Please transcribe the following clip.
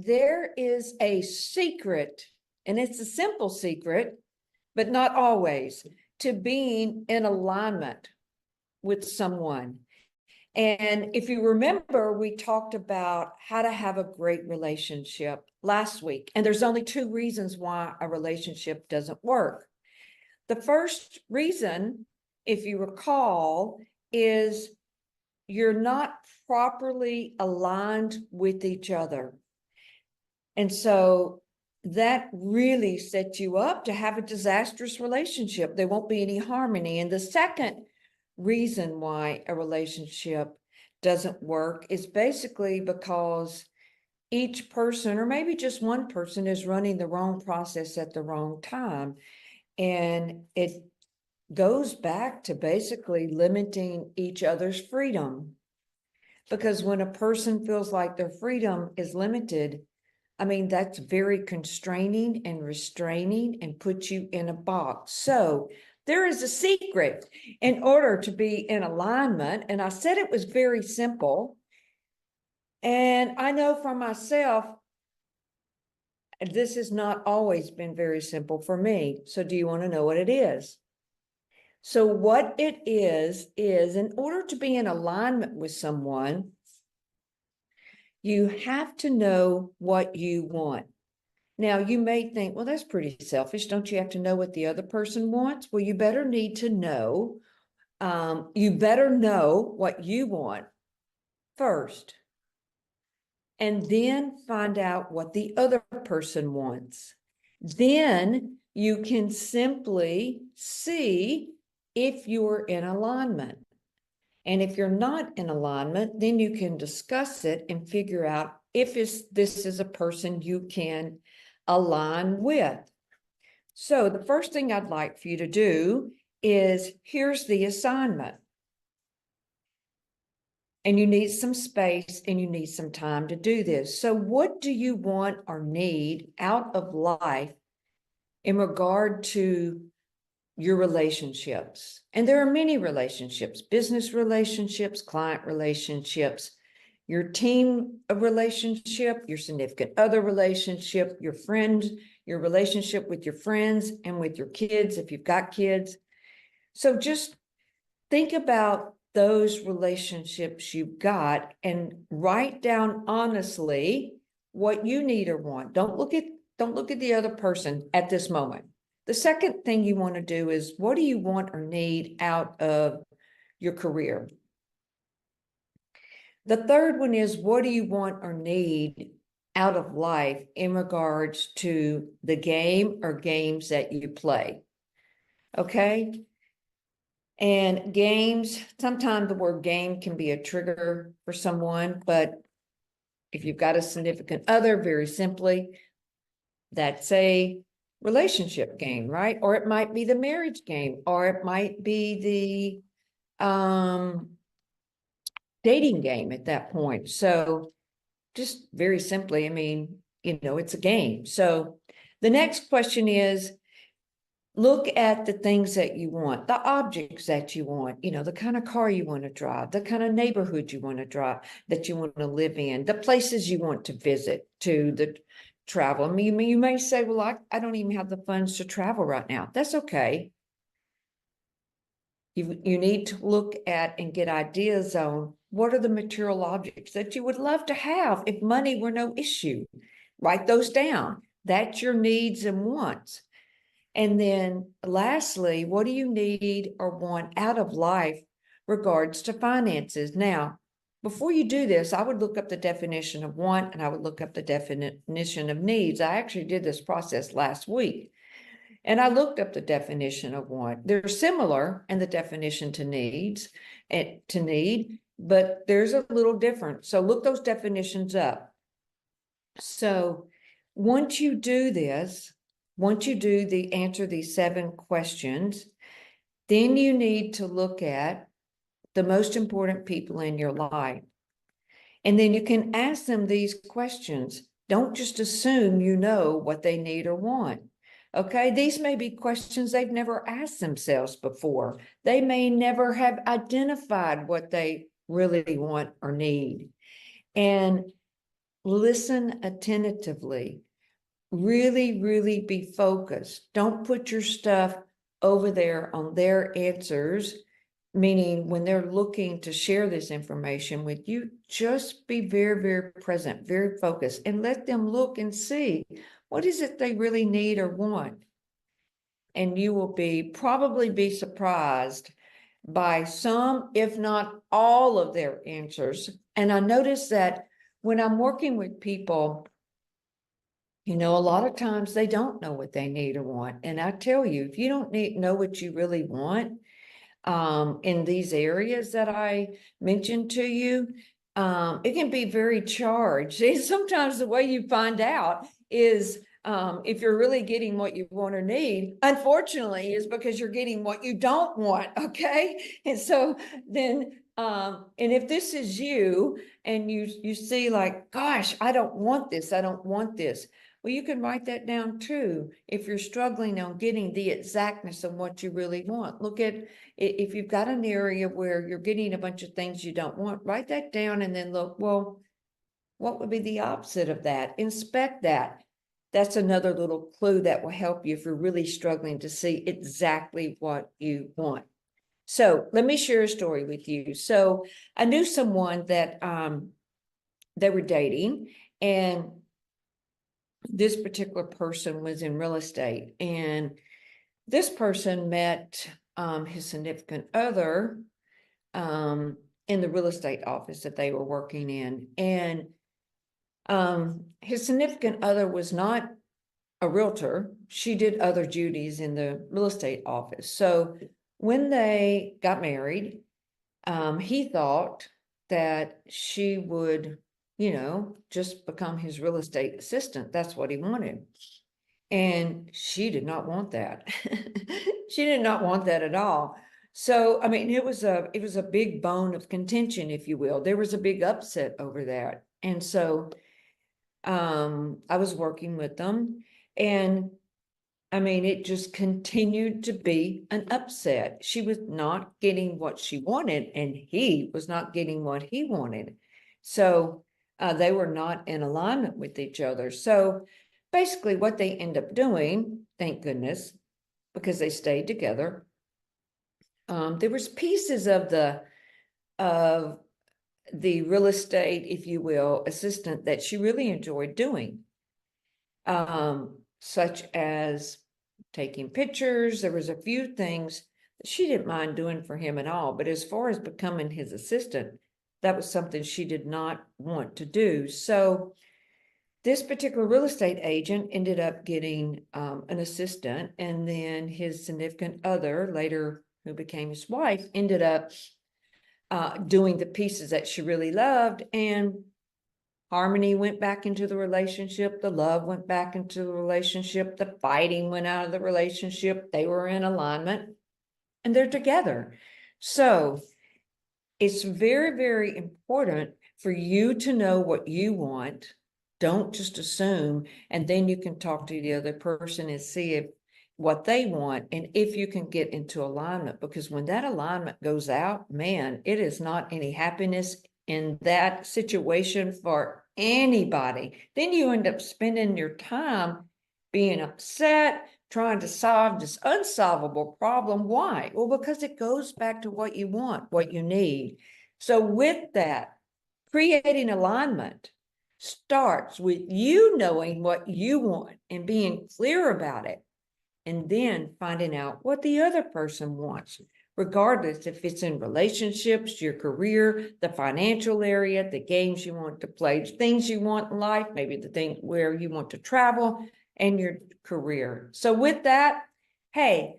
there is a secret, and it's a simple secret, but not always, to being in alignment with someone. And if you remember, we talked about how to have a great relationship last week. And there's only two reasons why a relationship doesn't work. The first reason, if you recall, is you're not properly aligned with each other. And so that really sets you up to have a disastrous relationship. There won't be any harmony. And the second reason why a relationship doesn't work is basically because each person, or maybe just one person, is running the wrong process at the wrong time. And it goes back to basically limiting each other's freedom. Because when a person feels like their freedom is limited, I mean, that's very constraining and restraining and puts you in a box. So there is a secret in order to be in alignment. And I said it was very simple. And I know for myself, this has not always been very simple for me. So do you want to know what it is? So what it is in order to be in alignment with someone, you have to know what you want. Now, you may think, well, that's pretty selfish. Don't you have to know what the other person wants? Well, you better need to know. You better know what you want first, and then find out what the other person wants. Then you can simply see if you're in alignment. And if you're not in alignment, then you can discuss it and figure out if this is a person you can align with. So the first thing I'd like for you to do is, here's the assignment. And you need some space and you need some time to do this. So what do you want or need out of life in regard to your relationships? And there are many relationships: business relationships, client relationships, your team relationship, your significant other relationship, your friend, your relationship with your friends and with your kids, if you've got kids. So just think about those relationships you've got and write down honestly what you need or want. Don't look at the other person at this moment. The second thing you want to do is, what do you want or need out of your career? The third one is, what do you want or need out of life in regards to the game or games that you play? Okay. And games, sometimes the word game can be a trigger for someone, but if you've got a significant other, very simply, that's a relationship game, right? Or it might be the marriage game, or it might be the dating game at that point. So just very simply, I mean, it's a game. So the next question is, look at the things that you want, the objects that you want, the kind of car you want to drive, the kind of neighborhood you want to drive, that you want to live in, the places you want to visit, to the travel. I mean, you may say, well, I don't even have the funds to travel right now. That's okay. You need to look at and get ideas on what are the material objects that you would love to have if money were no issue. Write those down. That's your needs and wants. And then lastly, what do you need or want out of life regards to finances? Now, before you do this, I would look up the definition of want and I would look up the definition of needs. I actually did this process last week. And I looked up the definition of want. They're similar in the definition to needs and to need, but there's a little difference. So look those definitions up. So once you do this, once you answer these 7 questions, then you need to look at the most important people in your life. And then you can ask them these questions. Don't just assume you know what they need or want. Okay, these may be questions they've never asked themselves before. They may never have identified what they really want or need. And listen attentively, really, really be focused. Don't put your stuff over there on their answers, meaning when they're looking to share this information with you, just be very, very present, very focused, and let them look and see what is it they really need or want. And you will probably be surprised by some, if not all of their answers. And I notice that when I'm working with people, a lot of times they don't know what they need or want. And I tell you, if you don't know what you really want, in these areas that I mentioned to you, it can be very charged. And sometimes the way you find out is if you're really getting what you want or need, unfortunately, is because you're getting what you don't want. Okay. And so then, and if this is you and you see like, gosh, I don't want this. I don't want this. Well, you can write that down too. If you're struggling on getting the exactness of what you really want, look at if you've got an area where you're getting a bunch of things you don't want, write that down and then look, well, what would be the opposite of that? Inspect that. That's another little clue that will help you if you're really struggling to see exactly what you want. So let me share a story with you. So I knew someone that they were dating, and this particular person was in real estate, and this person met his significant other in the real estate office that they were working in. And his significant other was not a realtor. She did other duties in the real estate office. So when they got married, he thought that she would, just become his real estate assistant. That's what he wanted. And she did not want that. She did not want that at all. So, I mean, it was a big bone of contention, if you will. There was a big upset over that. And so I was working with them, and I mean, it just continued to be an upset. She was not getting what she wanted, and he was not getting what he wanted. So they were not in alignment with each other. So basically what they end up doing, thank goodness, because they stayed together, there was pieces of the real estate, if you will, assistant that she really enjoyed doing, such as taking pictures. There was a few things that she didn't mind doing for him at all, but as far as becoming his assistant, that was something she did not want to do. So this particular real estate agent ended up getting an assistant, and then his significant other, later who became his wife, ended up doing the pieces that she really loved, and harmony went back into the relationship. The love went back into the relationship. The fighting went out of the relationship. They were in alignment, and they're together. So it's very, very important for you to know what you want. Don't just assume, and then you can talk to the other person and see what they want and if you can get into alignment. Because when that alignment goes out, man, it is not any happiness in that situation for anybody. Then you end up spending your time being upset, trying to solve this unsolvable problem. Why? Well, because it goes back to what you want, what you need. So with that, creating alignment starts with you knowing what you want and being clear about it, and then finding out what the other person wants, regardless if it's in relationships, your career, the financial area, the games you want to play, things you want in life, maybe the thing where you want to travel, and your career. So with that, hey,